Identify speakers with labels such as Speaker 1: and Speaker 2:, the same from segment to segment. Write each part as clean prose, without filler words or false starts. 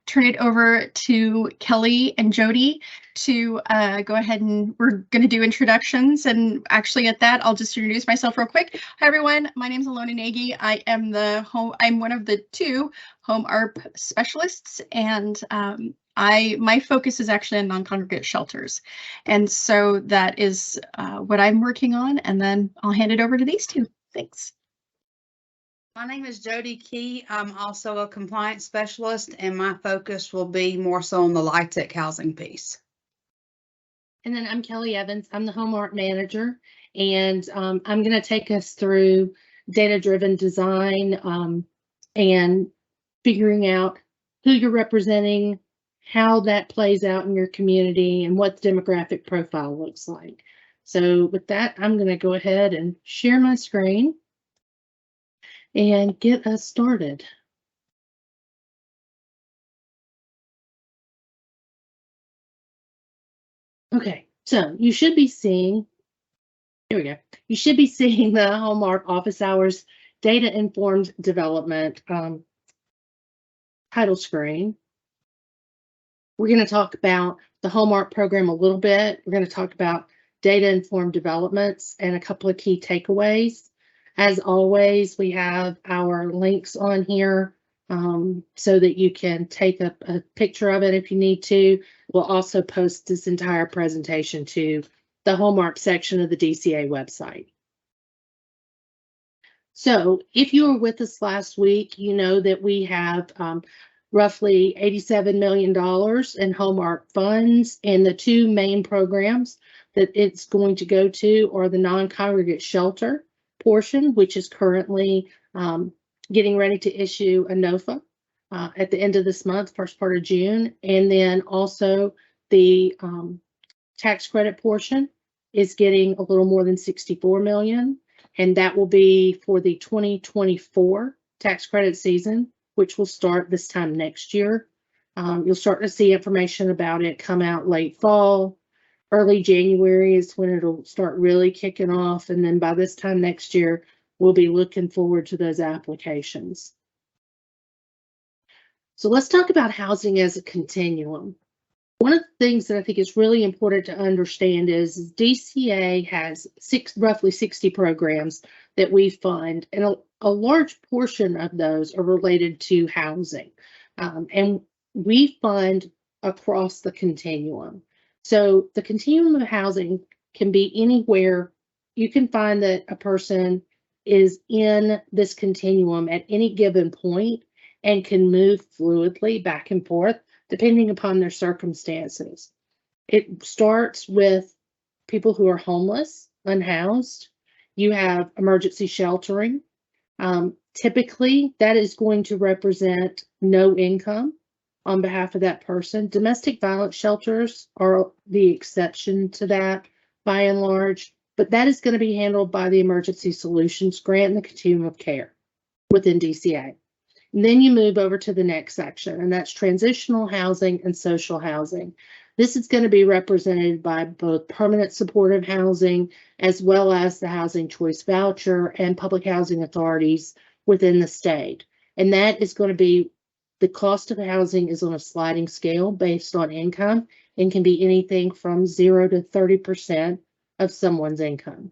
Speaker 1: turn it over to Kelly and Jody to go ahead, and we're going to do introductions. And actually at that, I'll just introduce myself real quick. Hi, everyone. My name is Alona Nagy. I'm one of the two HOMEARP specialists, and my focus is actually on non-congregate shelters. And so that is what I'm working on. And then I'll hand it over to these two. Thanks.
Speaker 2: My name is Jody Key. I'm also a compliance specialist, and my focus will be more so on the LIHTC housing piece.
Speaker 3: And then I'm Kelly Evans. I'm the HOMEARP manager, and I'm going to take us through data-driven design and figuring out who you're representing, how that plays out in your community, and what the demographic profile looks like. So with that, I'm going to go ahead and share my screen and get us started. Okay, so you should be seeing, here we go. You should be seeing the HOMEARP office hours data-informed development title screen. We're going to talk about the HOMEARP program a little bit. We're going to talk about data-informed developments and a couple of key takeaways. As always, we have our links on here so that you can take a picture of it if you need to. We'll also post this entire presentation to the HOMEARP section of the DCA website. So if you were with us last week, you know that we have roughly $87 million in HOMEARP funds, and the two main programs that it's going to go to are the non-congregate shelter portion, which is currently getting ready to issue a NOFA at the end of this month, first part of June. And then also the tax credit portion is getting a little more than $64 million. And that will be for the 2024 tax credit season, which will start this time next year. You'll start to see information about it come out late fall. Early January is when it'll start really kicking off. And then by this time next year, we'll be looking forward to those applications. So let's talk about housing as a continuum. One of the things that I think is really important to understand is DCA has roughly 60 programs that we fund, and a large portion of those are related to housing. And we fund across the continuum. So the continuum of housing can be anywhere. You can find that a person is in this continuum at any given point and can move fluidly back and forth depending upon their circumstances. It starts with people who are homeless, unhoused. You have emergency sheltering. Typically, that is going to represent no income on behalf of that person. Domestic violence shelters are the exception to that by and large, but that is going to be handled by the Emergency Solutions Grant and the Continuum of Care within DCA. And then you move over to the next section, and that's transitional housing and social housing. This is going to be represented by both permanent supportive housing as well as the housing choice voucher and public housing authorities within the state. And that is going to be, the cost of housing is on a sliding scale based on income and can be anything from 0 to 30% of someone's income.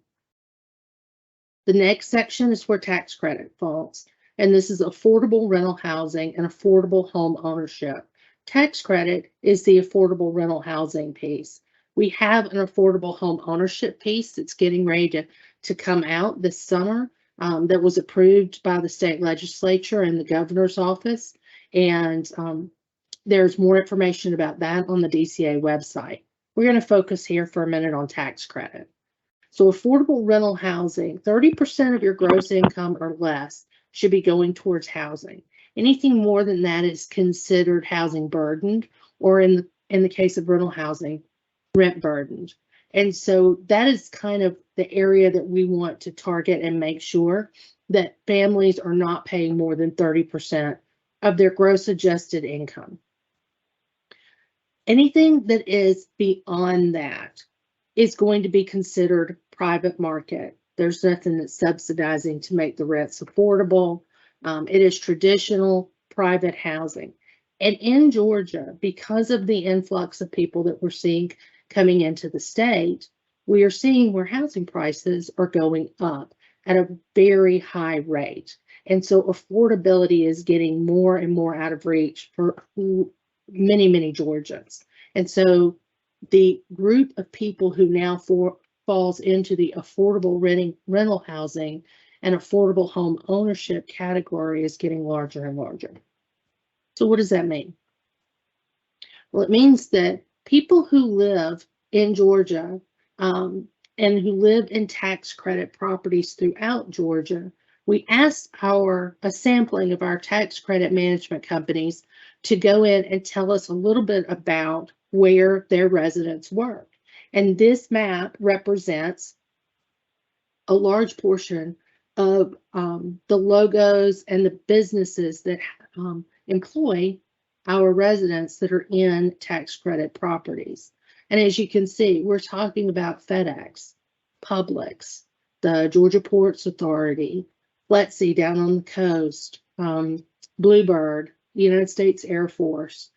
Speaker 3: The next section is where tax credit falls, and this is affordable rental housing and affordable home ownership. Tax credit is the affordable rental housing piece. We have an affordable home ownership piece that's getting ready to come out this summer that was approved by the state legislature and the governor's office. And there's more information about that on the DCA website. We're going to focus here for a minute on tax credit. So affordable rental housing, 30% of your gross income or less should be going towards housing. Anything more than that is considered housing burdened, or in the case of rental housing, rent burdened. And so that is kind of the area that we want to target and make sure that families are not paying more than 30% of their gross adjusted income. Anything that is beyond that is going to be considered private market. There's nothing that's subsidizing to make the rents affordable. It is traditional private housing. And in Georgia, because of the influx of people that we're seeing coming into the state, we are seeing where housing prices are going up at a very high rate. And so affordability is getting more and more out of reach for many, many Georgians. And so the group of people who now falls into the affordable rental housing and affordable home ownership category is getting larger and larger. So what does that mean? Well, it means that people who live in Georgia and who live in tax credit properties throughout Georgia, we asked a sampling of our tax credit management companies to go in and tell us a little bit about where their residents work. And this map represents a large portion of the logos and the businesses that employ our residents that are in tax credit properties. And as you can see, we're talking about FedEx, Publix, the Georgia Ports Authority, Let's down on the coast, Bluebird, United States Air Force.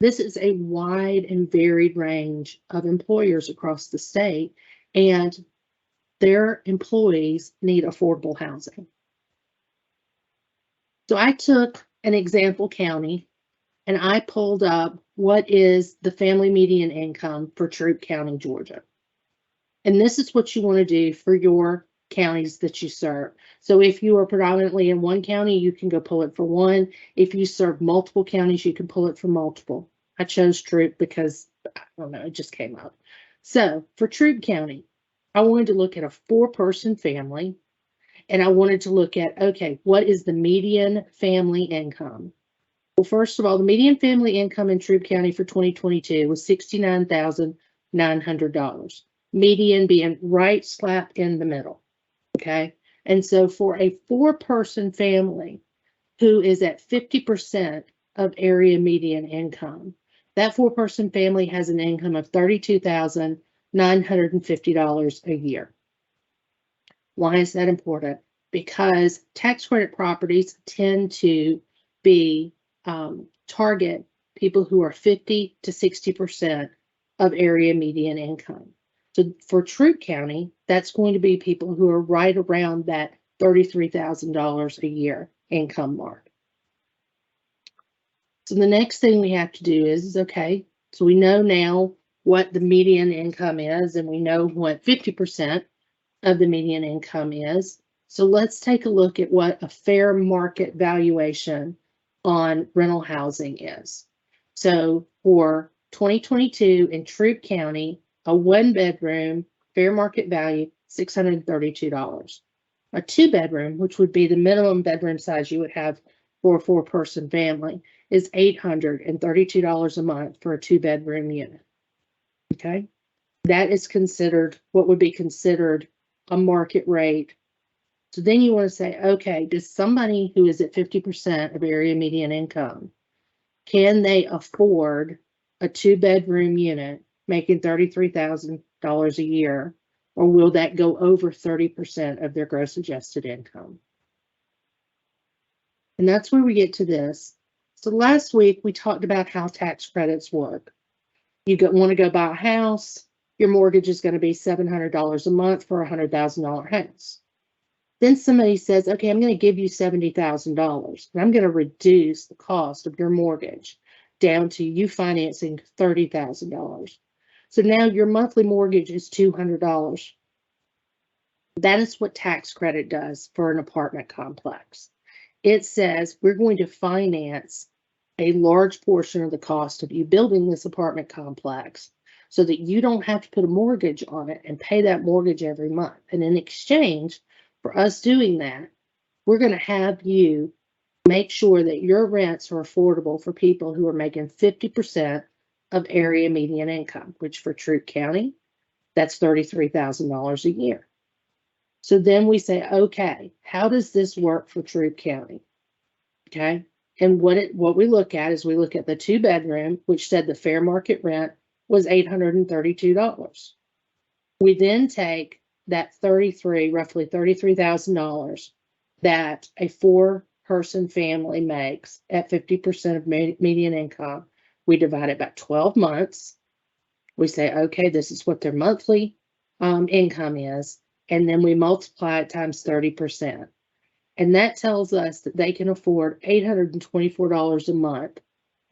Speaker 3: This is a wide and varied range of employers across the state, and their employees need affordable housing. So I took an example county and I pulled up what is the family median income for Troup County, Georgia. And this is what you want to do for your counties that you serve. So if you are predominantly in one county, you can go pull it for one. If you serve multiple counties, you can pull it for multiple. I chose Troup because, I don't know, it just came up. So for Troup County, I wanted to look at a 4-person family, and I wanted to look at, okay, what is the median family income? Well, first of all, the median family income in Troup County for 2022 was $69,900. Median being right slap in the middle, okay? And so for a 4-person family who is at 50% of area median income, that 4-person family has an income of $32,950 a year. Why is that important? Because tax credit properties tend to be target people who are 50 to 60% of area median income. So for Troup County, that's going to be people who are right around that $33,000 a year income mark. So the next thing we have to do is, okay, so we know now what the median income is, and we know what 50% of the median income is. So let's take a look at what a fair market valuation on rental housing is. So for 2022 in Troup County, a 1-bedroom fair market value, $632. A 2-bedroom, which would be the minimum bedroom size you would have for a 4-person family, is $832 a month for a 2-bedroom unit. Okay, that is considered what would be considered a market rate. So then you want to say, okay, does somebody who is at 50% of area median income, can they afford a 2-bedroom unit making $33,000 a year, or will that go over 30% of their gross adjusted income? And that's where we get to this. So last week we talked about how tax credits work. You want to go buy a house, your mortgage is going to be $700 a month for a $100,000 house. Then somebody says, okay, I'm going to give you $70,000 and I'm going to reduce the cost of your mortgage down to you financing $30,000. So now your monthly mortgage is $200. That is what tax credit does for an apartment complex. It says we're going to finance a large portion of the cost of you building this apartment complex so that you don't have to put a mortgage on it and pay that mortgage every month. And in exchange for us doing that, we're going to have you make sure that your rents are affordable for people who are making 50% of area median income, which for Troup County, that's $33,000 a year. So then we say, okay, how does this work for Troup County? Okay. And what we look at is we look at the 2-bedroom, which said the fair market rent was $832. We then take that roughly $33,000 that a 4 person family makes at 50% of median income, we divide it by 12 months. We say, okay, this is what their monthly income is. And then we multiply it times 30%. And that tells us that they can afford $824 a month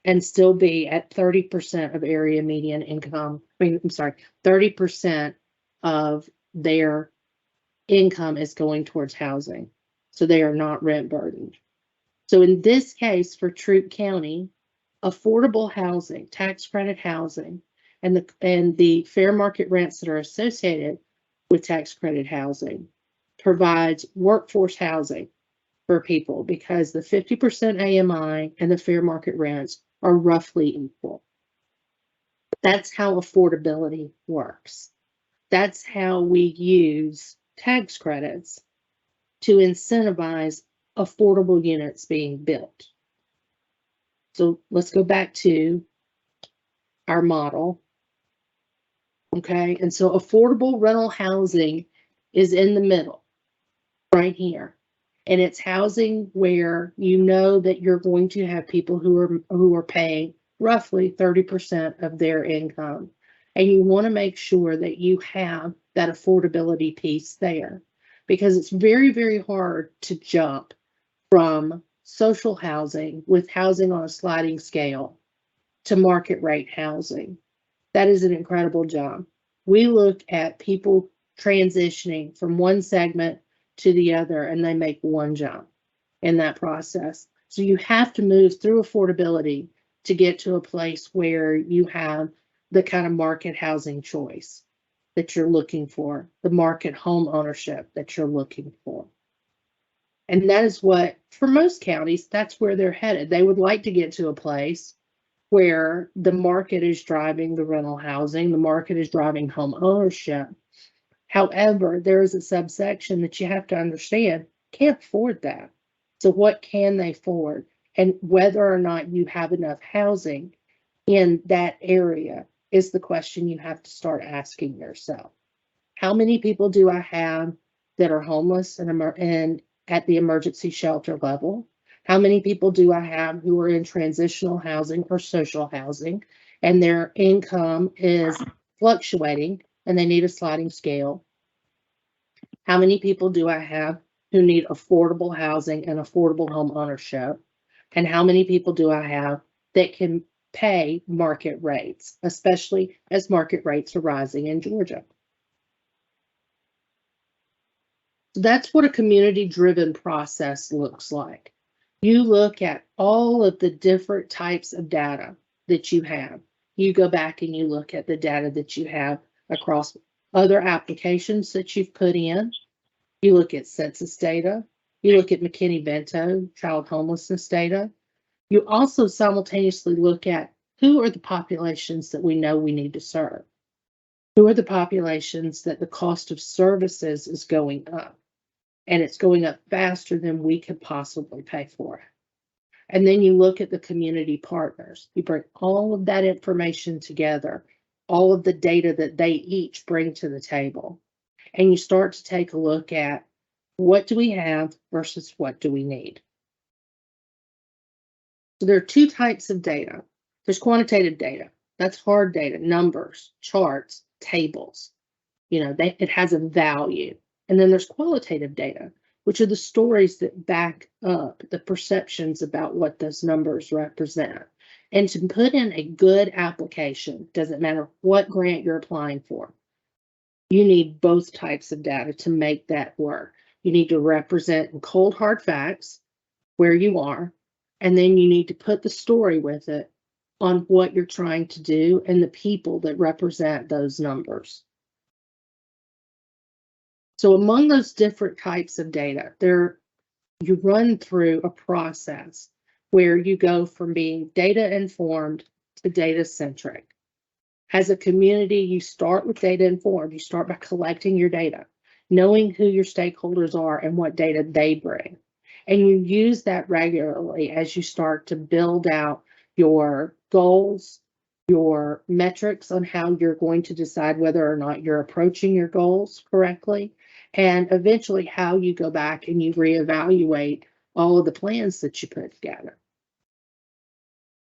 Speaker 3: and still be at 30% of area median income. I'm sorry, 30% of their income is going towards housing. So they are not rent burdened. So in this case, for Troup County, affordable housing, tax credit housing, and the fair market rents that are associated with tax credit housing provides workforce housing for people because the 50% AMI and the fair market rents are roughly equal. That's how affordability works. That's how we use tax credits to incentivize affordable units being built. So let's go back to our model. Okay, and so affordable rental housing is in the middle, right here. And it's housing where you know that you're going to have people who are paying roughly 30% of their income. And you want to make sure that you have that affordability piece there, because it's very, very hard to jump from social housing with housing on a sliding scale to market rate housing. That is an incredible jump. We look at people transitioning from one segment to the other, and they make one jump in that process. So you have to move through affordability to get to a place where you have the kind of market housing choice that you're looking for, the market home ownership that you're looking for. And that is what, for most counties, that's where they're headed. They would like to get to a place where the market is driving the rental housing, the market is driving home ownership. However, there is a subsection that you have to understand can't afford that. So what can they afford? And whether or not you have enough housing in that area is the question you have to start asking yourself. How many people do I have that are homeless and at the emergency shelter level? How many people do I have who are in transitional housing or social housing and their income is fluctuating and they need a sliding scale? How many people do I have who need affordable housing and affordable home ownership? And how many people do I have that can pay market rates, especially as market rates are rising in Georgia? So that's what a community-driven process looks like. You look at all of the different types of data that you have. You go back and you look at the data that you have across other applications that you've put in. You look at census data. You look at McKinney-Vento child homelessness data. You also simultaneously look at who are the populations that we know we need to serve. Who are the populations that the cost of services is going up? And it's going up faster than we could possibly pay for it. And then you look at the community partners. You bring all of that information together, all of the data that they each bring to the table. And you start to take a look at what do we have versus what do we need. So there are two types of data. There's quantitative data. That's hard data, numbers, charts, tables. It has a value. And then there's qualitative data, which are the stories that back up the perceptions about what those numbers represent. And to put in a good application, doesn't matter what grant you're applying for, you need both types of data to make that work. You need to represent in cold, hard facts where you are, and then you need to put the story with it on what you're trying to do and the people that represent those numbers. So among those different types of data, you run through a process where you go from being data informed to data centric. As a community, you start with data informed. You start by collecting your data, knowing who your stakeholders are and what data they bring. And you use that regularly as you start to build out your goals, your metrics on how you're going to decide whether or not you're approaching your goals correctly, and eventually how you go back and you reevaluate all of the plans that you put together.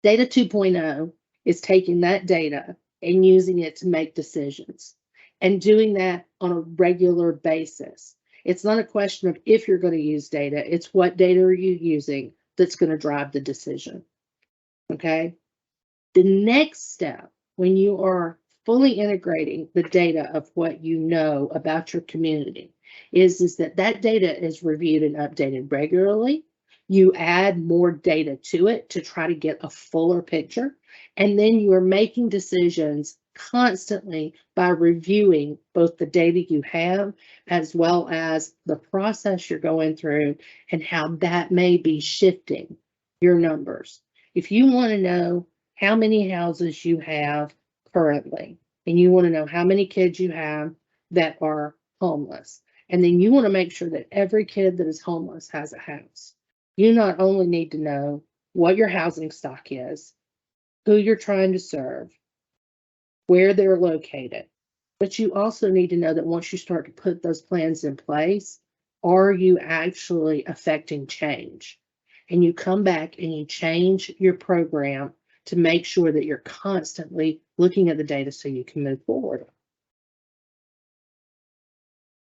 Speaker 3: Data 2.0 is taking that data and using it to make decisions and doing that on a regular basis. It's not a question of if you're going to use data, it's what data are you using that's going to drive the decision. Okay. The next step, when you are fully integrating the data of what you know about your community, is that data is reviewed and updated regularly. You add more data to it to try to get a fuller picture, and then you are making decisions constantly by reviewing both the data you have as well as the process you're going through and how that may be shifting your numbers. If you want to know how many houses you have currently, and you want to know how many kids you have that are homeless, and then you want to make sure that every kid that is homeless has a house, you not only need to know what your housing stock is, who you're trying to serve, where they're located, but you also need to know that once you start to put those plans in place, are you actually affecting change? And you come back and you change your program to make sure that you're constantly looking at the data so you can move forward.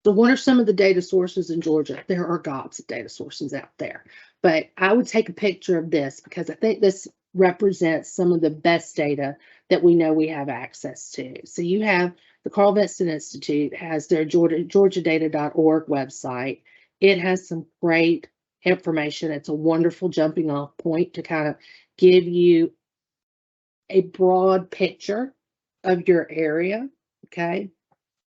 Speaker 3: So what are some of the data sources in Georgia? There are gobs of data sources out there, but I would take a picture of this because I think this represents some of the best data that we know we have access to. So you have the Carl Vincent Institute has their georgiadata.org website. It has some great information. It's a wonderful jumping off point to kind of give you a broad picture of your area, okay?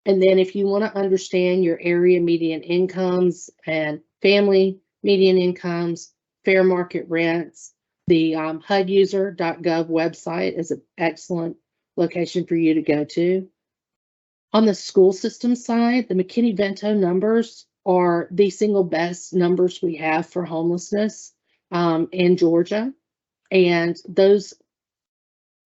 Speaker 3: And then if you want to understand your area median incomes and family median incomes, fair market rents, the HUDuser.gov website is an excellent location for you to go to. On the school system side, the McKinney-Vento numbers are the single best numbers we have for homelessness in Georgia. And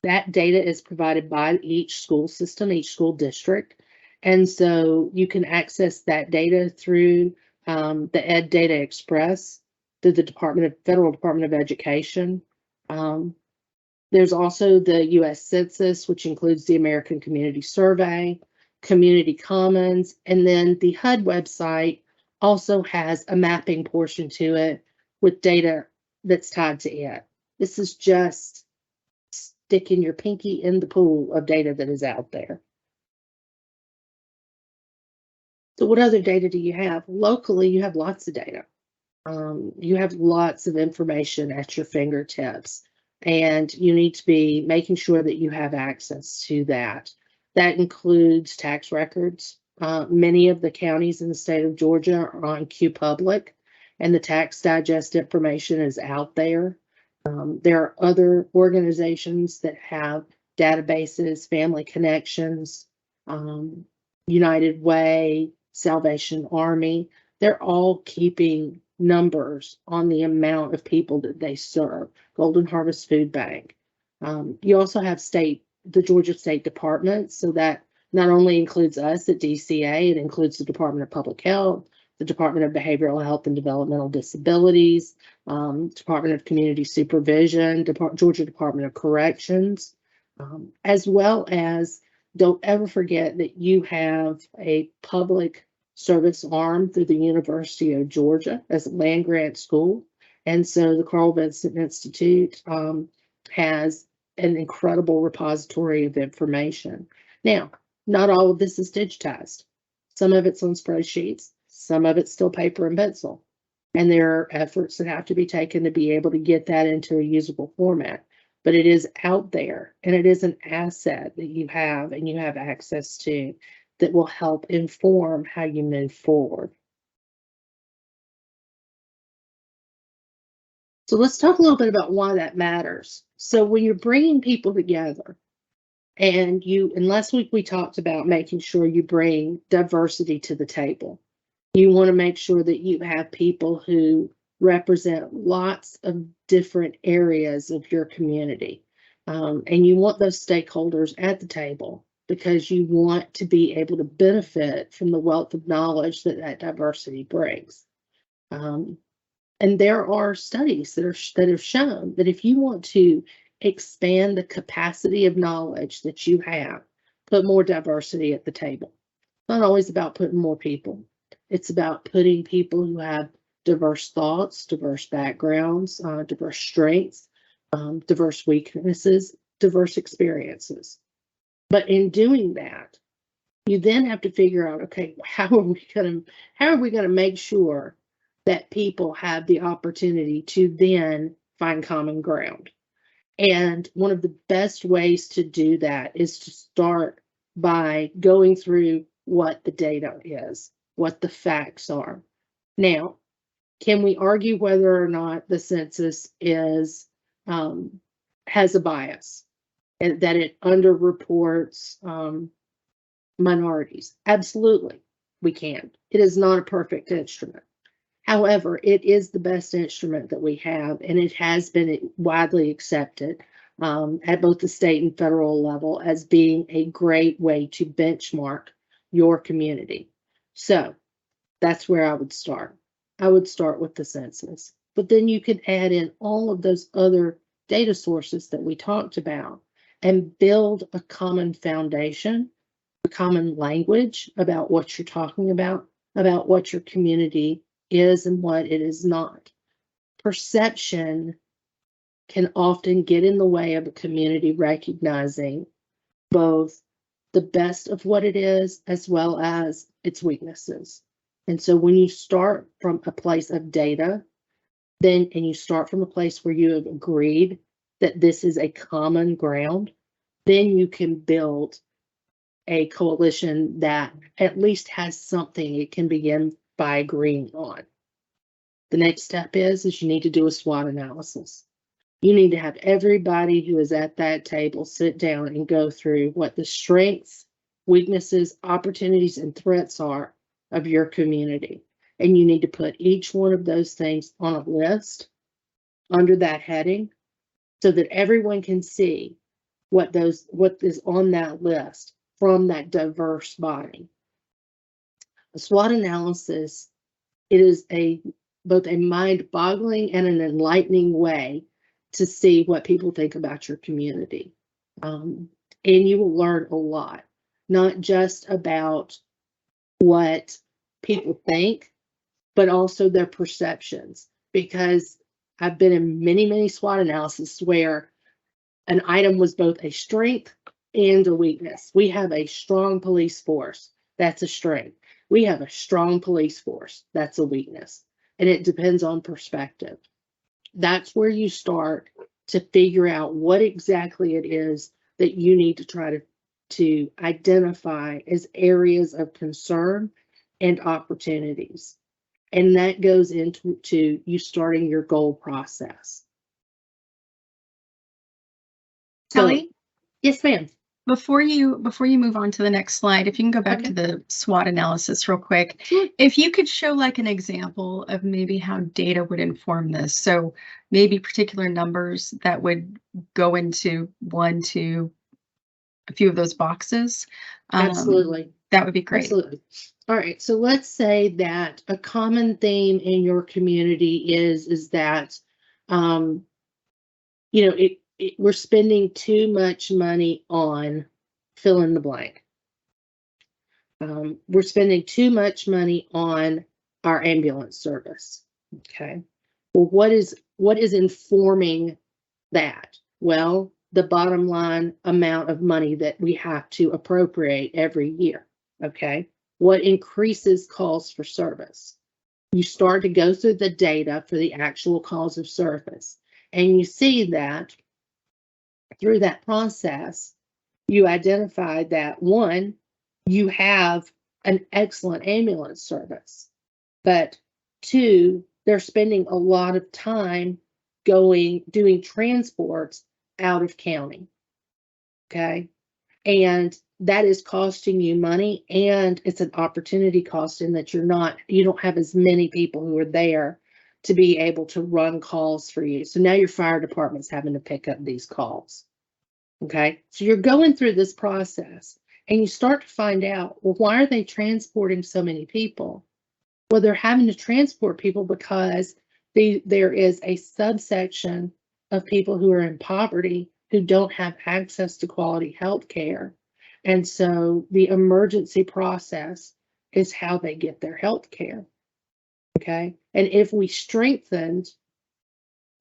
Speaker 3: that data is provided by each school system, each school district. And so you can access that data through the Ed Data Express, through the Federal Department of Education. There's also the U.S. Census, which includes the American Community Survey, Community Commons, and then the HUD website also has a mapping portion to it with data that's tied to it. This is just sticking your pinky in the pool of data that is out there. So what other data do you have? Locally, you have lots of data. You have lots of information at your fingertips, and you need to be making sure that you have access to that. That includes tax records. Many of the counties in the state of Georgia are on QPublic, and the tax digest information is out there. There are other organizations that have databases, Family Connections, United Way, Salvation Army. They're all keeping numbers on the amount of people that they serve. Golden Harvest Food Bank. You also have the Georgia State Department, so that not only includes us at DCA, it includes the Department of Public Health, the Department of Behavioral Health and Developmental Disabilities, Department of Community Supervision, Georgia Department of Corrections, as well as, don't ever forget that you have a public service arm through the University of Georgia as a land grant school. And so the Carl Vincent Institute has an incredible repository of information. Now, not all of this is digitized. Some of it's on spreadsheets, some of it's still paper and pencil. And there are efforts that have to be taken to be able to get that into a usable format. But it is out there, and it is an asset that you have and you have access to that will help inform how you move forward. So let's talk a little bit about why that matters. So when you're bringing people together, and last week we talked about making sure you bring diversity to the table. You want to make sure that you have people who represent lots of different areas of your community. And you want those stakeholders at the table because you want to be able to benefit from the wealth of knowledge that diversity brings. And And there are studies that have shown that if you want to expand the capacity of knowledge that you have, put more diversity at the table. It's not always about putting more people. It's about putting people who have diverse thoughts, diverse backgrounds, diverse strengths, diverse weaknesses, diverse experiences. But in doing that, you then have to figure out, okay, how are we gonna make sure that people have the opportunity to then find common ground? And one of the best ways to do that is to start by going through what the data is, what the facts are. Now, can we argue whether or not the census is has a bias and that it underreports minorities? Absolutely, we can. It is not a perfect instrument. However, it is the best instrument that we have, and it has been widely accepted at both the state and federal level as being a great way to benchmark your community. So that's where I would start. I would start with the census, but then you could add in all of those other data sources that we talked about and build a common foundation, a common language about what you're talking about what your community is and what it is not. Perception can often get in the way of a community recognizing both the best of what it is as well as its weaknesses. And so when you start from a place of data, and you start from a place where you have agreed that this is a common ground, then you can build a coalition that at least has something it can begin by agreeing on. The next step is you need to do a SWOT analysis. You need to have everybody who is at that table sit down and go through what the strengths, weaknesses, opportunities, and threats are of your community. And you need to put each one of those things on a list under that heading so that everyone can see what is on that list from that diverse body. A SWOT analysis, it is both a mind-boggling and an enlightening way to see what people think about your community. And you will learn a lot, not just about what people think, but also their perceptions. Because I've been in many, many SWOT analyses where an item was both a strength and a weakness. We have a strong police force. That's a strength. We have a strong police force. That's a weakness. And it depends on perspective. That's where you start to figure out what exactly it is that you need to try to identify as areas of concern and opportunities. And that goes into you starting your goal process.
Speaker 1: Kelly?
Speaker 3: So, yes, ma'am.
Speaker 1: Before you move on to the next slide, if you can go back to the SWOT analysis real quick,
Speaker 3: Sure.
Speaker 1: if you could show like an example of maybe how data would inform this. So maybe particular numbers that would go into one to a few of those boxes.
Speaker 3: Absolutely.
Speaker 1: That would be great.
Speaker 3: Absolutely. All right. So let's say that a common theme in your community is that, we're spending too much money on fill in the blank. We're spending too much money on our ambulance service. Okay. Well, what is informing that? Well, the bottom line amount of money that we have to appropriate every year. Okay. What increases calls for service? You start to go through the data for the actual calls of service, and you see that through that process, you identify that one, you have an excellent ambulance service, but two, they're spending a lot of time doing transports out of county. Okay. And that is costing you money, and it's an opportunity cost in that you don't have as many people who are there to be able to run calls for you. So now your fire department's having to pick up these calls. Okay. So you're going through this process and you start to find out, well, why are they transporting so many people? Well, they're having to transport people because there is a subsection of people who are in poverty who don't have access to quality health care. And so the emergency process is how they get their health care. Okay. And if we strengthened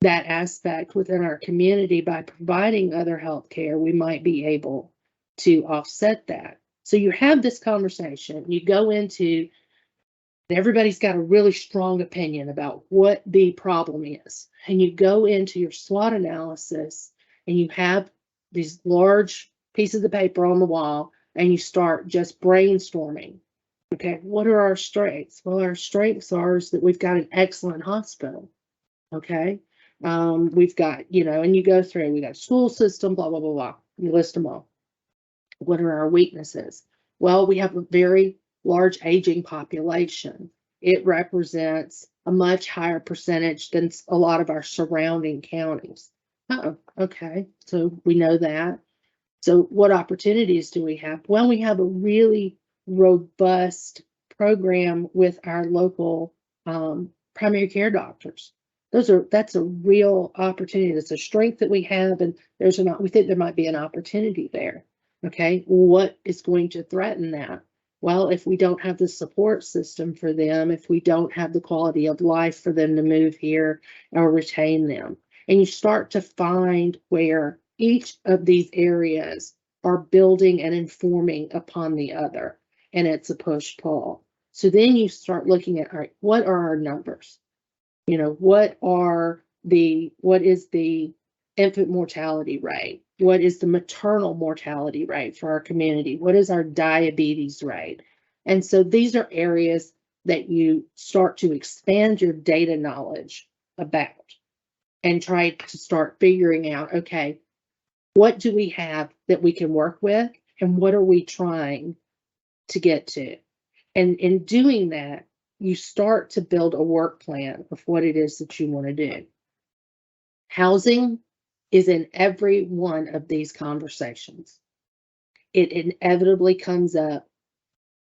Speaker 3: that aspect within our community by providing other health care, we might be able to offset that. So you have this conversation, you go into, everybody's got a really strong opinion about what the problem is. And you go into your SWOT analysis and you have these large pieces of paper on the wall and you start just brainstorming. Okay, what are our strengths? Well, our strengths are is that we've got an excellent hospital. Okay, we've got, and you go through, we got a school system, blah, blah, blah, blah. You list them all. What are our weaknesses? Well, we have a very large aging population. It represents a much higher percentage than a lot of our surrounding counties. Oh, okay, so we know that. So what opportunities do we have? Well, we have a really robust program with our local primary care doctors. That's a real opportunity. That's a strength that we have, and we think there might be an opportunity there. Okay, what is going to threaten that? Well, if we don't have the support system for them, if we don't have the quality of life for them to move here or retain them, and you start to find where each of these areas are building and informing upon the other, and it's a push-pull. So then you start looking at, all right, what are our numbers? What is the infant mortality rate? What is the maternal mortality rate for our community? What is our diabetes rate? And so these are areas that you start to expand your data knowledge about and try to start figuring out, okay, what do we have that we can work with and what are we trying to get to? And in doing that, you start to build a work plan of what it is that you want to do. Housing is in every one of these conversations. It inevitably comes up.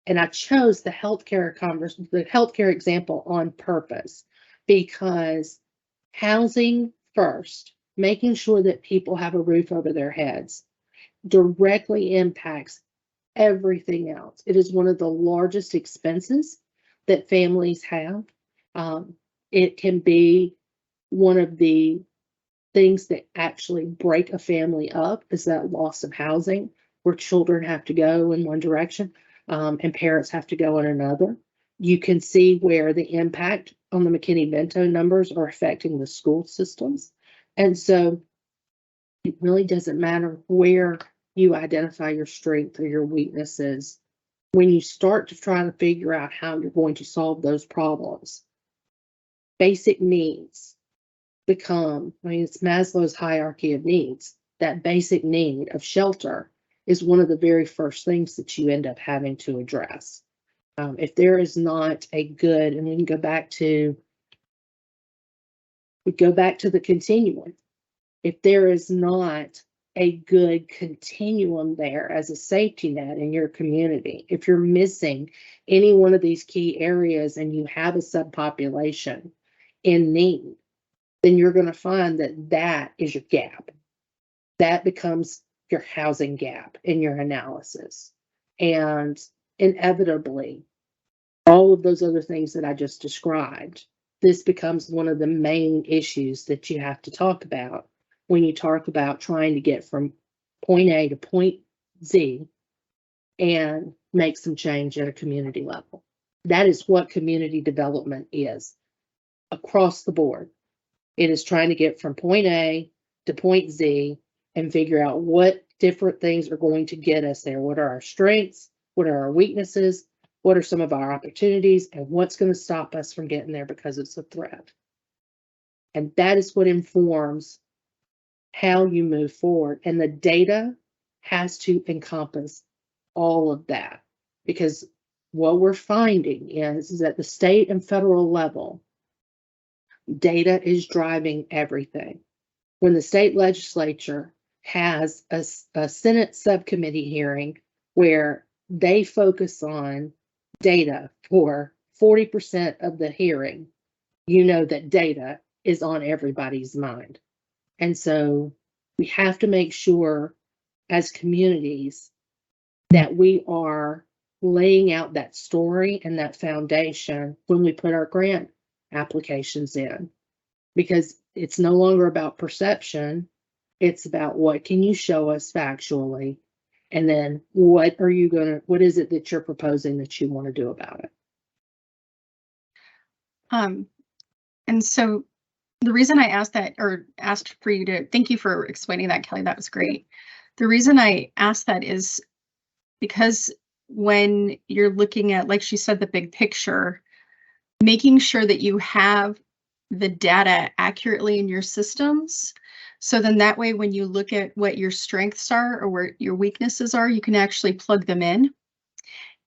Speaker 3: And I chose the healthcare example on purpose because housing first, making sure that people have a roof over their heads, directly impacts everything else. It is one of the largest expenses that families have. It can be one of the things that actually break a family up, is that loss of housing, where children have to go in one direction and parents have to go in another. You can see where the impact on the McKinney-Vento numbers are affecting the school systems. And so it really doesn't matter where you identify your strength or your weaknesses. When you start to try to figure out how you're going to solve those problems, basic needs become, it's Maslow's hierarchy of needs. That basic need of shelter is one of the very first things that you end up having to address. If there is not a good, and we can go back to the continuum. If there is not a good continuum there as a safety net in your community, if you're missing any one of these key areas and you have a subpopulation in need, then you're going to find that that is your gap. That becomes your housing gap in your analysis. And inevitably, all of those other things that I just described, this becomes one of the main issues that you have to talk about when you talk about trying to get from point A to point Z and make some change at a community level. That is what community development is across the board. It is trying to get from point A to point Z and figure out what different things are going to get us there. What are our strengths? What are our weaknesses? What are some of our opportunities? And what's going to stop us from getting there because it's a threat? And that is what informs how you move forward. And the data has to encompass all of that, because what we're finding is at the state and federal level, data is driving everything. When the state legislature has a Senate subcommittee hearing where they focus on data for 40% of the hearing, you know that data is on everybody's mind. And so we have to make sure as communities that we are laying out that story and that foundation when we put our grant applications in, because it's no longer about perception. It's about what can you show us factually, and then what is it that you're proposing that you want to do about it?
Speaker 1: And so the reason I asked that, or asked for you to, thank you for explaining that, Kelly, that was great. The reason I asked that is because when you're looking at, like she said, the big picture, making sure that you have the data accurately in your systems. So then that way, when you look at what your strengths are or where your weaknesses are, you can actually plug them in.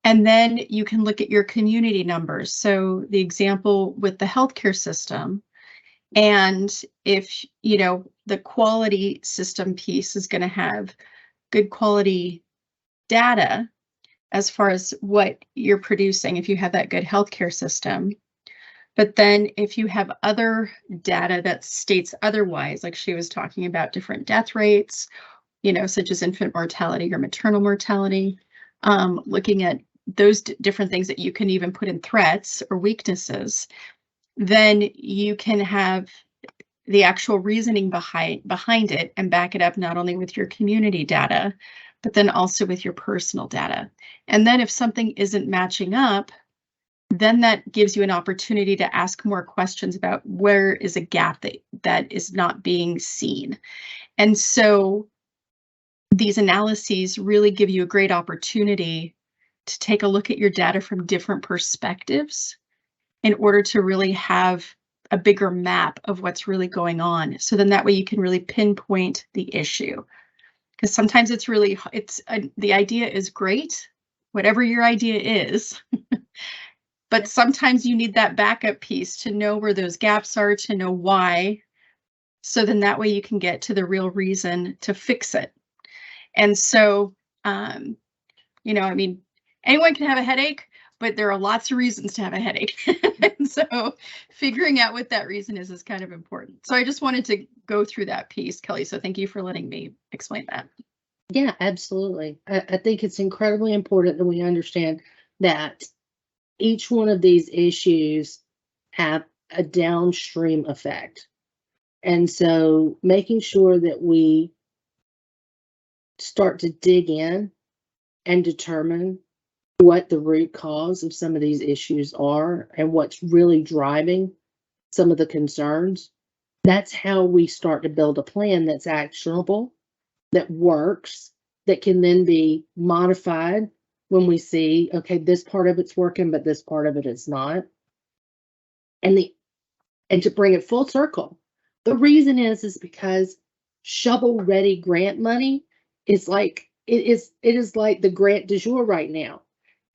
Speaker 1: And then you can look at your community numbers. So the example with the healthcare system, and if, you know, the quality system piece is going to have good quality data as far as what you're producing, if you have that good healthcare system. But then if you have other data that states otherwise, like she was talking about different death rates, you know, such as infant mortality or maternal mortality, looking at those different things that you can even put in threats or weaknesses, then you can have the actual reasoning behind it and back it up not only with your community data, but then also with your personal data. And then if something isn't matching up, then that gives you an opportunity to ask more questions about where is a gap that is not being seen. And so these analyses really give you a great opportunity to take a look at your data from different perspectives in order to really have a bigger map of what's really going on. So then that way you can really pinpoint the issue. Because sometimes the idea is great, whatever your idea is, but sometimes you need that backup piece to know where those gaps are, to know why. So then that way you can get to the real reason to fix it. And so, you know, I mean, anyone can have a headache, but there are lots of reasons to have a headache. And so figuring out what that reason is kind of important. So I just wanted to go through that piece, Kelly. So thank you for letting me explain that.
Speaker 3: Yeah, absolutely. I think it's incredibly important that we understand that each one of these issues have a downstream effect. And so making sure that we start to dig in and determine what the root cause of some of these issues are and what's really driving some of the concerns, that's how we start to build a plan that's actionable, that works, that can then be modified when we see, okay, this part of it's working, but this part of it is not. And to bring it full circle, the reason is because shovel-ready grant money is like, it is like the grant du jour right now.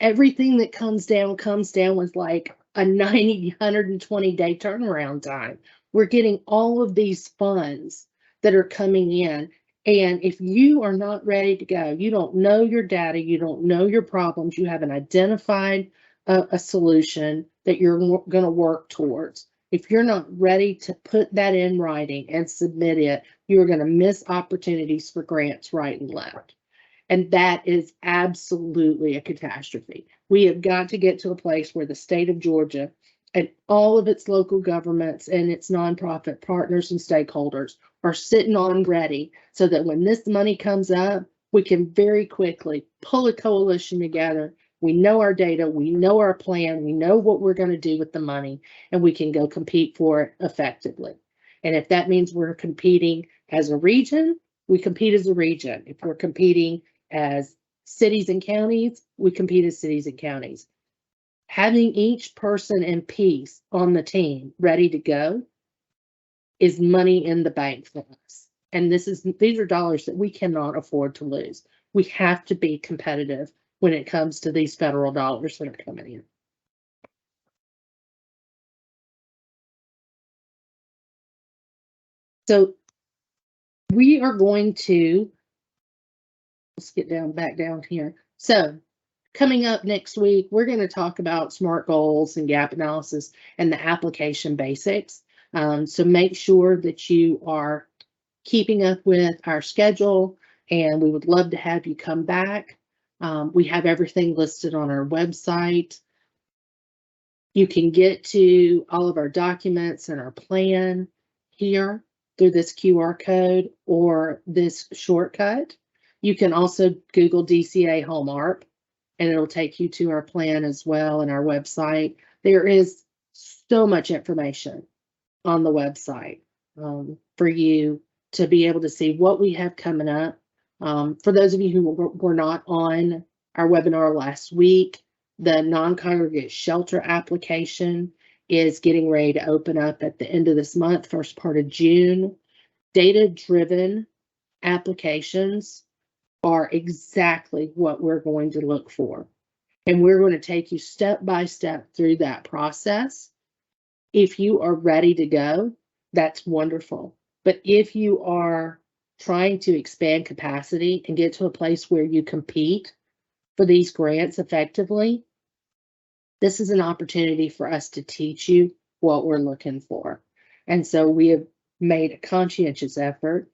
Speaker 3: Everything that comes down with like a 90, 120-day turnaround time. We're getting all of these funds that are coming in. And if you are not ready to go, you don't know your data, you don't know your problems, you haven't identified a solution that you're going to work towards. If you're not ready to put that in writing and submit it, you're going to miss opportunities for grants right and left. And that is absolutely a catastrophe. We have got to get to a place where the state of Georgia and all of its local governments and its nonprofit partners and stakeholders are sitting on ready so that when this money comes up, we can very quickly pull a coalition together. We know our data, we know our plan, we know what we're going to do with the money, and we can go compete for it effectively. And if that means we're competing as a region, we compete as a region. If we're competing as cities and counties, we compete as cities and counties. Having each person and piece on the team ready to go is money in the bank for us. And these are dollars that we cannot afford to lose. We have to be competitive when it comes to these federal dollars that are coming in. So we are going to, let's get back down here. So coming up next week, we're going to talk about SMART goals and gap analysis and the application basics. So make sure that you are keeping up with our schedule, and we would love to have you come back. We have everything listed on our website. You can get to all of our documents and our plan here through this QR code or this shortcut. You can also Google DCA HOMEARP, and it'll take you to our plan as well and our website. There is so much information on the website for you to be able to see what we have coming up. For those of you who were not on our webinar last week, the non-congregate shelter application is getting ready to open up at the end of this month, first part of June. Data-driven applications are exactly what we're going to look for. And we're going to take you step by step through that process. If you are ready to go, that's wonderful. But if you are trying to expand capacity and get to a place where you compete for these grants effectively, this is an opportunity for us to teach you what we're looking for. And so we have made a conscientious effort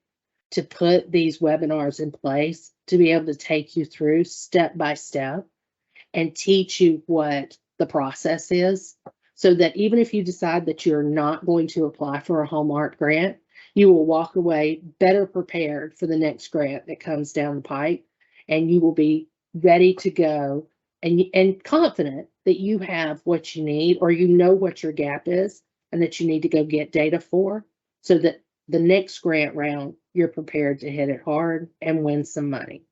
Speaker 3: to put these webinars in place to be able to take you through step by step and teach you what the process is, so that even if you decide that you're not going to apply for a HOMEARP grant, you will walk away better prepared for the next grant that comes down the pipe, and you will be ready to go and confident that you have what you need, or you know what your gap is and that you need to go get data for, so that the next grant round, you're prepared to hit it hard and win some money.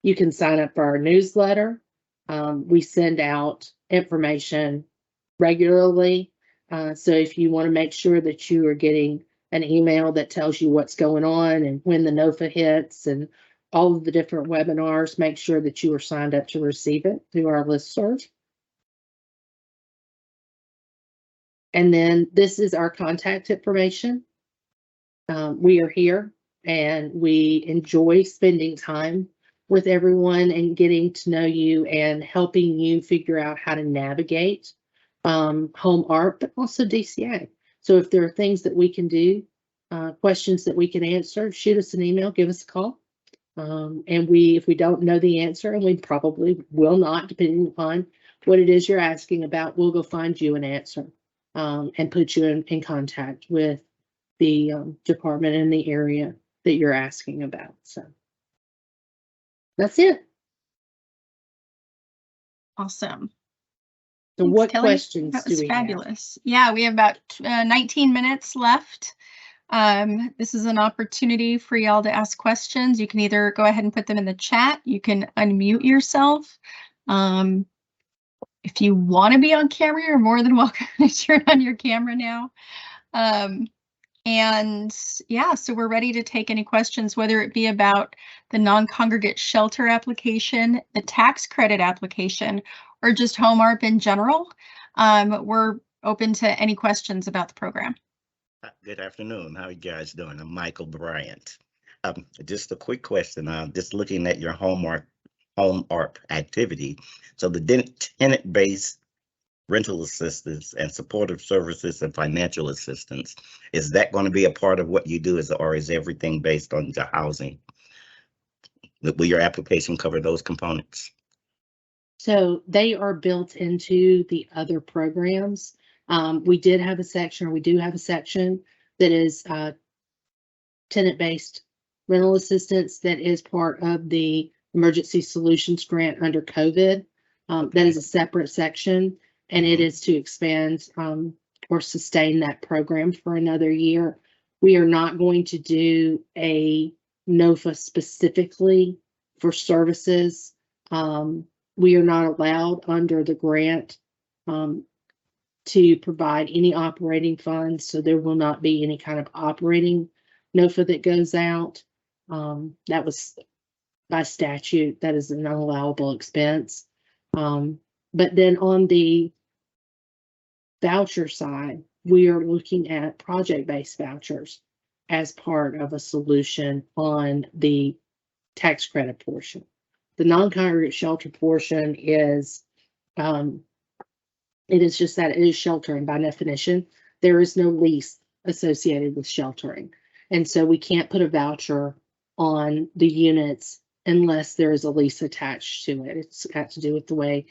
Speaker 3: You can sign up for our newsletter. We send out information regularly. So if you want to make sure that you are getting an email that tells you what's going on and when the NOFA hits and all of the different webinars, make sure that you are signed up to receive it through our listserv. And then this is our contact information. We are here and we enjoy spending time with everyone and getting to know you and helping you figure out how to navigate HOMEARP, but also DCA. So if there are things that we can do, questions that we can answer, shoot us an email, give us a call. And if we don't know the answer, and we probably will not, depending upon what it is you're asking about, we'll go find you an answer and put you in contact with the department in the area that you're asking about. So that's it.
Speaker 1: Awesome.
Speaker 3: So
Speaker 1: Thanks,
Speaker 3: what
Speaker 1: Kelly.
Speaker 3: questions
Speaker 1: That
Speaker 3: do
Speaker 1: was
Speaker 3: we have?
Speaker 1: fabulous. Yeah, we have about 19 minutes left. This is an opportunity for y'all to ask questions. You can either go ahead and put them in the chat. You can unmute yourself. If you want to be on camera, you're more than welcome to turn on your camera now. And yeah, so we're ready to take any questions, whether it be about the non-congregate shelter application, the tax credit application, or just HOMEARP in general. We're open to any questions about the program.
Speaker 4: Good afternoon. How are you guys doing? I'm Michael Bryant. Just a quick question. Just looking at your HOMEARP activity. So the tenant-based rental assistance and supportive services and financial assistance, is that going to be a part of what you do, or is everything based on the housing? Will your application cover those components?
Speaker 3: So they are built into the other programs. We do have a section that is tenant-based rental assistance that is part of the Emergency Solutions Grant under COVID. That is a separate section, and it is to expand or sustain that program for another year. We are not going to do a NOFA specifically for services. We are not allowed under the grant to provide any operating funds, so there will not be any kind of operating NOFA that goes out. That was by statute, that is an unallowable expense. But then on the voucher side, we are looking at project-based vouchers as part of a solution on the tax credit portion. The non-congregate shelter portion is It is just that it is sheltering by definition. There is no lease associated with sheltering. And so we can't put a voucher on the units unless there is a lease attached to it. It's got to do with the way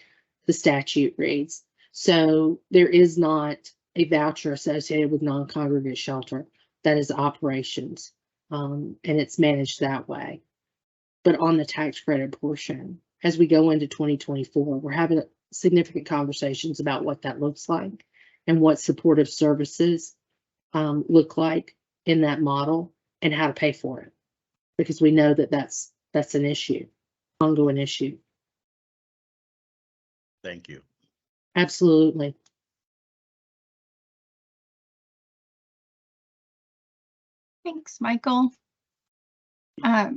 Speaker 3: the statute reads. So there is not a voucher associated with non-congregate shelter. That is operations, and it's managed that way. But on the tax credit portion, as we go into 2024, we're having significant conversations about what that looks like and what supportive services look like in that model and how to pay for it, because we know that that's an issue, ongoing issue.
Speaker 4: Thank you.
Speaker 3: Absolutely.
Speaker 1: Thanks, Michael. Are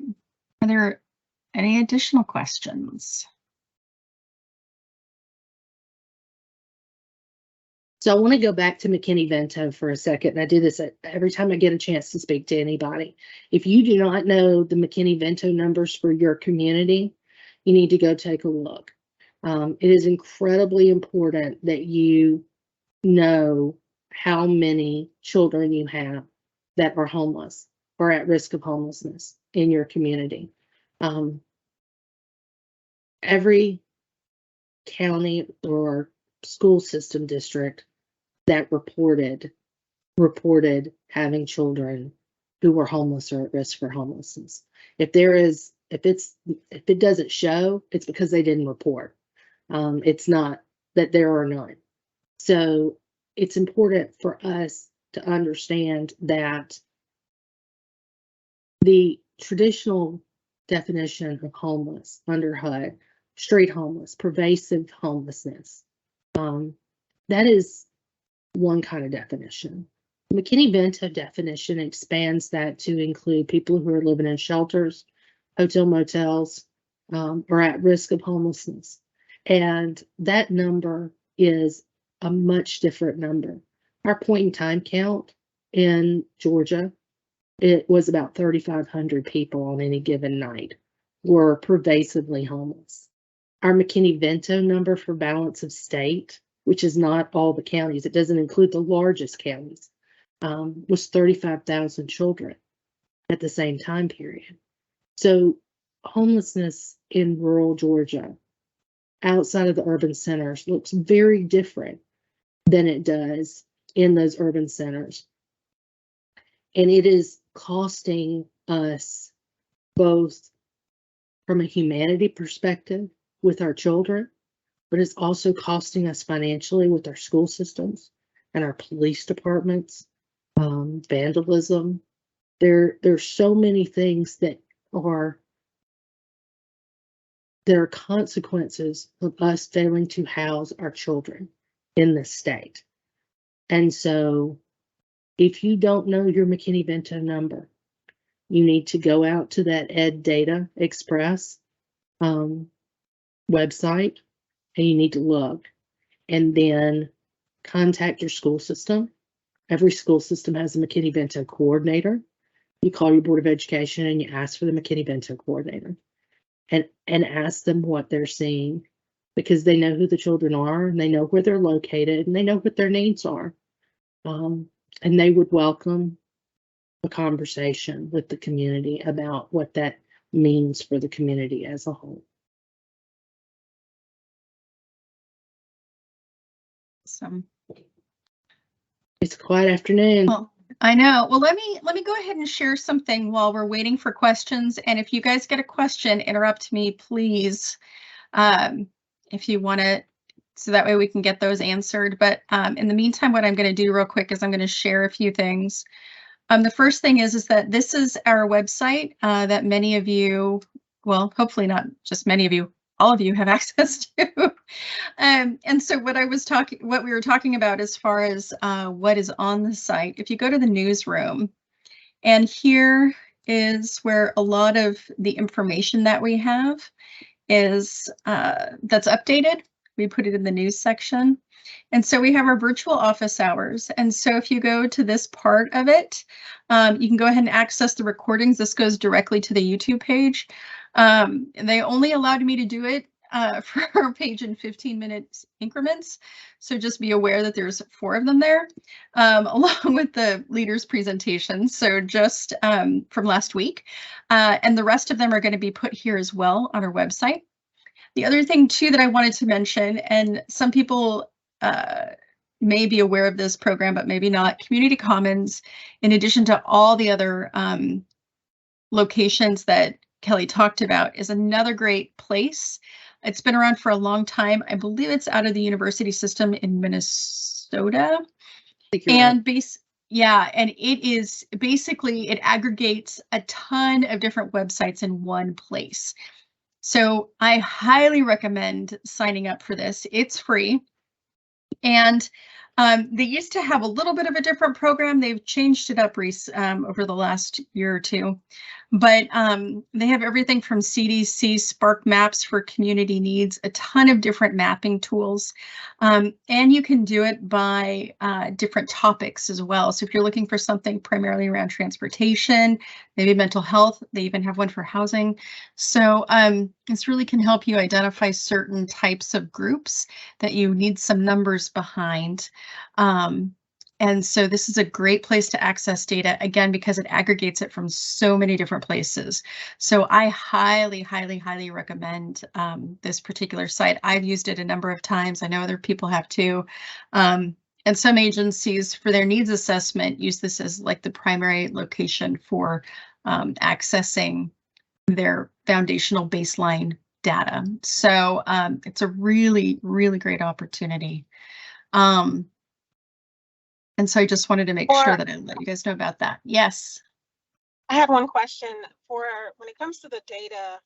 Speaker 1: there any additional questions?
Speaker 3: So I want to go back to McKinney-Vento for a second. And I do this every time I get a chance to speak to anybody. If you do not know the McKinney-Vento numbers for your community, you need to go take a look. It is incredibly important that you know how many children you have that are homeless or at risk of homelessness in your community. Every county or school system district that reported having children who were homeless or at risk for homelessness. If it doesn't show, it's because they didn't report. It's not that there are none. So it's important for us to understand that the traditional definition of homeless under HUD, street homeless, pervasive homelessness, that is one kind of definition. The McKinney-Vento definition expands that to include people who are living in shelters, hotel motels, or at risk of homelessness. And that number is a much different number. Our point in time count in Georgia, it was about 3,500 people on any given night were pervasively homeless. Our McKinney-Vento number for balance of state, which is not all the counties, it doesn't include the largest counties, was 35,000 children at the same time period. So homelessness in rural Georgia, outside of the urban centers, looks very different than it does in those urban centers. And it is costing us both from a humanity perspective with our children, but it's also costing us financially with our school systems and our police departments, vandalism. There's so many things that are consequences of us failing to house our children in this state. And so if you don't know your McKinney-Vento number, you need to go out to that Ed Data Express website, and you need to look, and then contact your school system. Every school system has a McKinney-Vento coordinator. You call your Board of Education and you ask for the McKinney-Vento coordinator and ask them what they're seeing, because they know who the children are and they know where they're located and they know what their needs are. And they would welcome a conversation with the community about what that means for the community as a whole.
Speaker 1: Awesome.
Speaker 3: It's a quiet afternoon.
Speaker 1: Well, I know. Well, let me go ahead and share something while we're waiting for questions. And if you guys get a question, interrupt me, please. If you want to, so that way we can get those answered. But in the meantime, what I'm going to do real quick is I'm going to share a few things. The first thing is that this is our website that many of you, well, hopefully not just many of you, all of you have access to. And so what we were talking about as far as what is on the site, if you go to the newsroom, and here is where a lot of the information that we have is that's updated. We put it in the news section. And so we have our virtual office hours. And so if you go to this part of it, you can go ahead and access the recordings. This goes directly to the YouTube page. They only allowed me to do it per page in 15-minute increments. So just be aware that there's 4 of them there, along with the leaders' presentations. So just from last week. And the rest of them are going to be put here as well on our website. The other thing, too, that I wanted to mention, and some people may be aware of this program, but maybe not, Community Commons, in addition to all the other locations that Kelly talked about, is another great place. It's been around for a long time. I believe it's out of the university system in Minnesota. And and it is basically, it aggregates a ton of different websites in one place. So I highly recommend signing up for this. It's free. And they used to have a little bit of a different program. They've changed it up over the last year or two. But they have everything from CDC, Spark Maps for community needs, a ton of different mapping tools. And you can do it by different topics as well. So if you're looking for something primarily around transportation, maybe mental health, they even have one for housing. So this really can help you identify certain types of groups that you need some numbers behind. And so this is a great place to access data, again, because it aggregates it from so many different places. So I highly, highly, highly recommend this particular site. I've used it a number of times. I know other people have too. And some agencies, for their needs assessment, use this as like the primary location for accessing their foundational baseline data. So it's a really, really great opportunity. And so I just wanted to make sure that I let you guys know about that. Yes.
Speaker 5: I had one question for when it comes to the data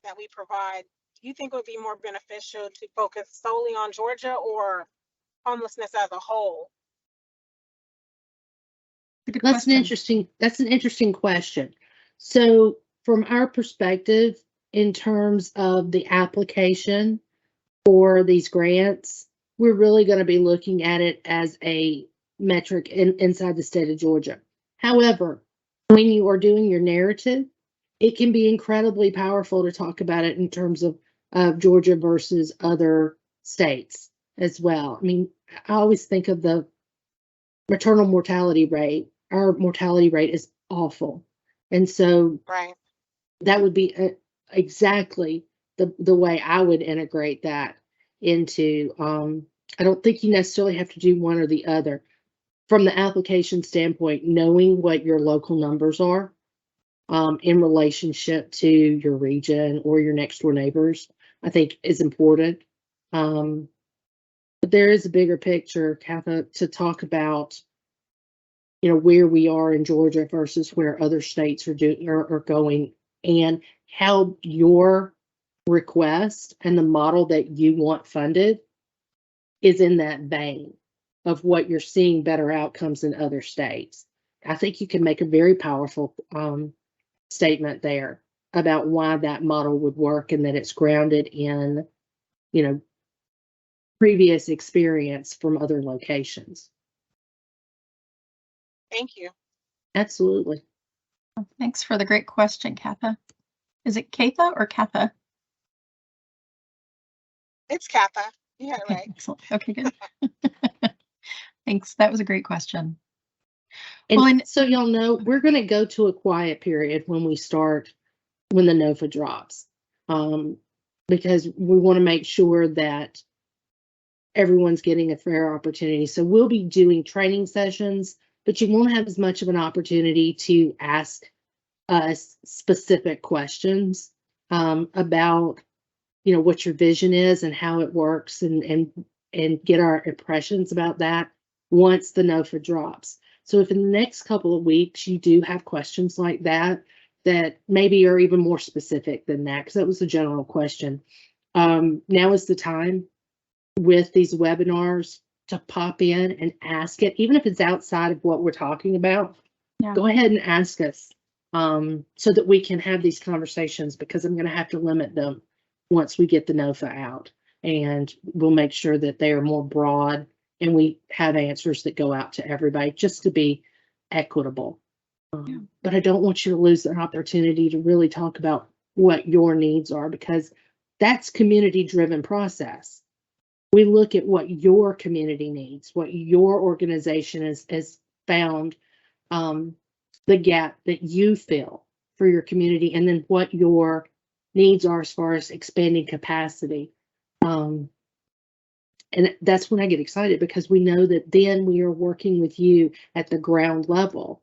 Speaker 5: that we provide. Do you think it would be more beneficial to focus solely on Georgia or homelessness as a whole?
Speaker 3: That's an interesting question. So from our perspective, in terms of the application for these grants, we're really going to be looking at it as a metric inside the state of Georgia. However, when you are doing your narrative, it can be incredibly powerful to talk about it in terms of Georgia versus other states as well. I mean, I always think of the maternal mortality rate. Our mortality rate is awful. And so that would be exactly the way I would integrate that into, I don't think you necessarily have to do one or the other. From the application standpoint, knowing what your local numbers are in relationship to your region or your next door neighbors, I think is important. But there is a bigger picture, Katha, to talk about, you know, where we are in Georgia versus where other states are going, and how your request and the model that you want funded is in that vein of what you're seeing better outcomes in other states. I think you can make a very powerful statement there about why that model would work, and that it's grounded in, you know, previous experience from other locations.
Speaker 5: Thank you.
Speaker 3: Absolutely.
Speaker 1: Thanks for the great question, Katha. Is it Katha or Katha?
Speaker 5: It's Katha. You had it
Speaker 1: Okay,
Speaker 5: right.
Speaker 1: excellent. Okay, good. Thanks. That was a great question.
Speaker 3: And so y'all know, we're going to go to a quiet period when the NOFA drops, because we want to make sure that everyone's getting a fair opportunity. So we'll be doing training sessions, but you won't have as much of an opportunity to ask us specific questions about, you know, what your vision is and how it works, and get our impressions about that once the NOFA drops. So if in the next couple of weeks you do have questions like that maybe are even more specific than that, because that was a general question, now is the time with these webinars to pop in and ask it, even if it's outside of what we're talking about.
Speaker 1: Yeah.
Speaker 3: Go ahead and ask us so that we can have these conversations, because I'm going to have to limit them once we get the NOFA out, and we'll make sure that they are more broad and we have answers that go out to everybody, just to be equitable. But I don't want you to lose an opportunity to really talk about what your needs are, because that's community-driven process. We look at what your community needs, what your organization has found, the gap that you fill for your community, and then what your needs are as far as expanding capacity. And that's when I get excited, because we know that then we are working with you at the ground level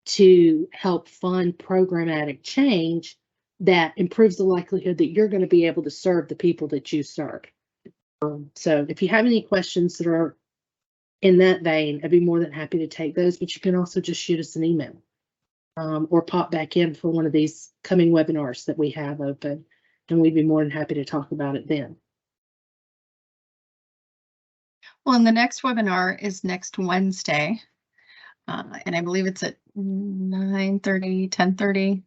Speaker 3: to help fund programmatic change that improves the likelihood that you're going to be able to serve the people that you serve. So if you have any questions that are in that vein, I'd be more than happy to take those, but you can also just shoot us an email or pop back in for one of these coming webinars that we have open, and we'd be more than happy to talk about it then.
Speaker 1: Well, and the next webinar is next Wednesday, and I believe it's at 9:30, 10:30.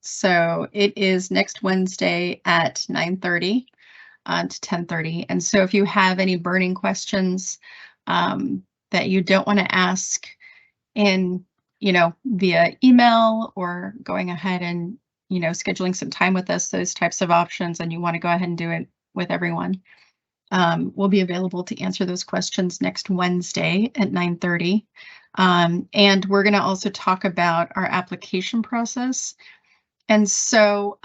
Speaker 1: So it is next Wednesday at 9:30 to 10:30. And so if you have any burning questions that you don't want to ask in, via email, or going ahead and, scheduling some time with us, those types of options, and you want to go ahead and do it with everyone, we'll be available to answer those questions next Wednesday at 9:30. And we're going to also talk about our application process. And so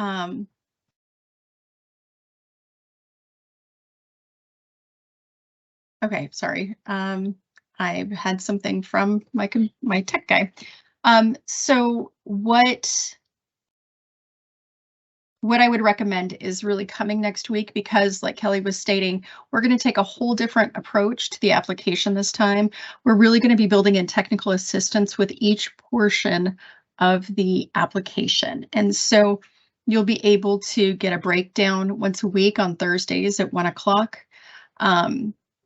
Speaker 1: okay, sorry. I had something from my tech guy. So what I would recommend is really coming next week, because like Kelly was stating, we're going to take a whole different approach to the application this time. We're really going to be building in technical assistance with each portion of the application. And so you'll be able to get a breakdown once a week on Thursdays at 1 o'clock.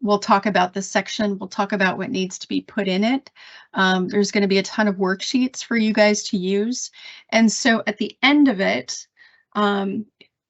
Speaker 1: We'll talk about this section. We'll talk about what needs to be put in it. There's going to be a ton of worksheets for you guys to use. And so at the end of it,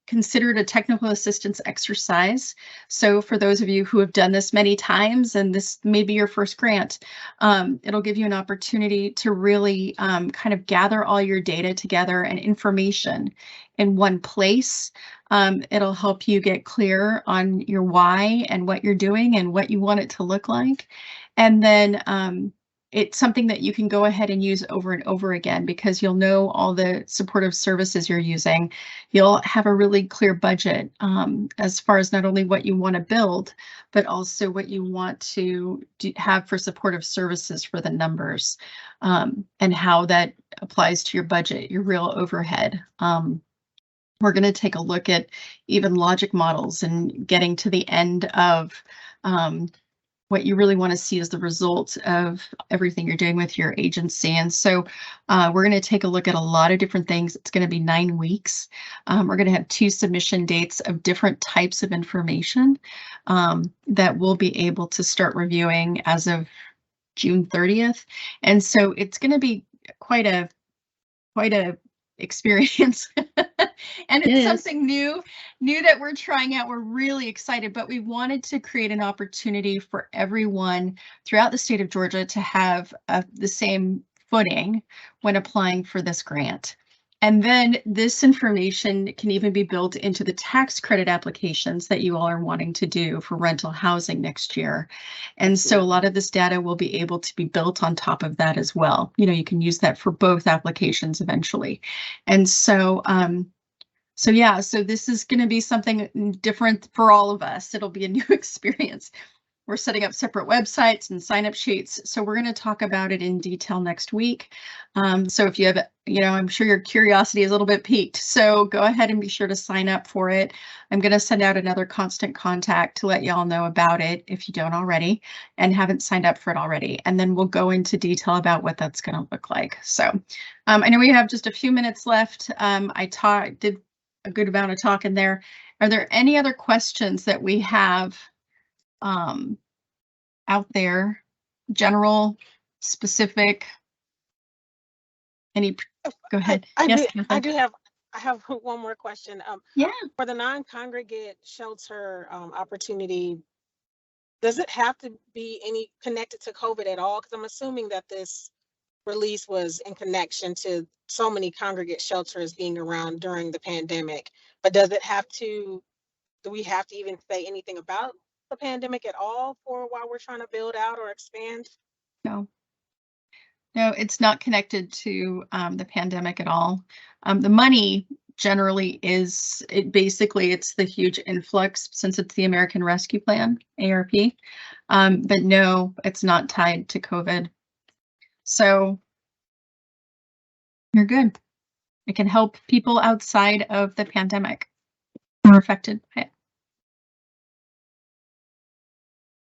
Speaker 1: consider it a technical assistance exercise. So for those of you who have done this many times, and this may be your first grant, it'll give you an opportunity to really kind of gather all your data together and information in one place. It'll help you get clear on your why and what you're doing and what you want it to look like. And then it's something that you can go ahead and use over and over again, because you'll know all the supportive services you're using. You'll have a really clear budget as far as not only what you want to build, but also what you want to have for supportive services for the numbers, and how that applies to your budget, your real overhead. We're going to take a look at even logic models and getting to the end of what you really want to see as the result of everything you're doing with your agency. And so we're going to take a look at a lot of different things. It's going to be 9 weeks. We're going to have 2 submission dates of different types of information that we'll be able to start reviewing as of June 30th. And so it's going to be quite a experience. And it's something new that we're trying out. We're really excited, but we wanted to create an opportunity for everyone throughout the state of Georgia to have the same footing when applying for this grant. And then this information can even be built into the tax credit applications that you all are wanting to do for rental housing next year. And so a lot of this data will be able to be built on top of that as well. You can use that for both applications eventually. And so, so this is going to be something different for all of us. It'll be a new experience. We're setting up separate websites and sign-up sheets. So we're going to talk about it in detail next week. So if you have, I'm sure your curiosity is a little bit piqued. So go ahead and be sure to sign up for it. I'm going to send out another constant contact to let y'all know about it if you don't already and haven't signed up for it already. And then we'll go into detail about what that's going to look like. So I know we have just a few minutes left. I did a good amount of talking there. Are there any other questions that we have out there, general, specific, any? Go ahead. Yes,
Speaker 5: I have one more question.
Speaker 1: Yeah.
Speaker 5: For the non-congregate shelter opportunity, does it have to be any connected to COVID at all? Because I'm assuming that this release was in connection to so many congregate shelters being around during the pandemic. But do we have to even say anything about the pandemic at all for while we're trying to build out or expand?
Speaker 1: No. No, it's not connected to the pandemic at all. The money generally is, it's the huge influx since it's the American Rescue Plan, ARP. But no, it's not tied to COVID. So you're good. It can help people outside of the pandemic who are affected by it.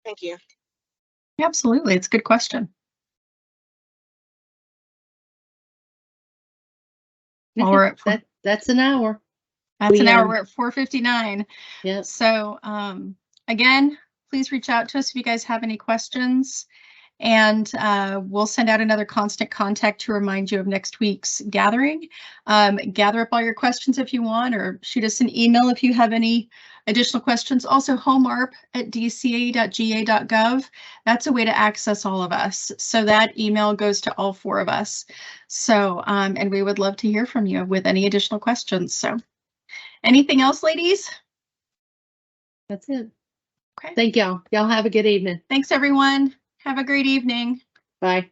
Speaker 5: Thank you.
Speaker 1: Absolutely. It's a good question. Well, we're at
Speaker 3: That's an hour.
Speaker 1: That's an hour.
Speaker 3: We,
Speaker 1: We're at 4:59.
Speaker 3: Yep.
Speaker 1: So again, please reach out to us if you guys have any questions. And we'll send out another constant contact to remind you of next week's gathering. Gather up all your questions if you want, or shoot us an email if you have any additional questions. Also, homearp@dca.ga.gov. That's a way to access all of us. So that email goes to all 4 of us. So, and we would love to hear from you with any additional questions. So anything else, ladies?
Speaker 3: That's it.
Speaker 1: Okay.
Speaker 3: Thank y'all. Y'all have a good evening.
Speaker 1: Thanks, everyone. Have a great evening.
Speaker 3: Bye.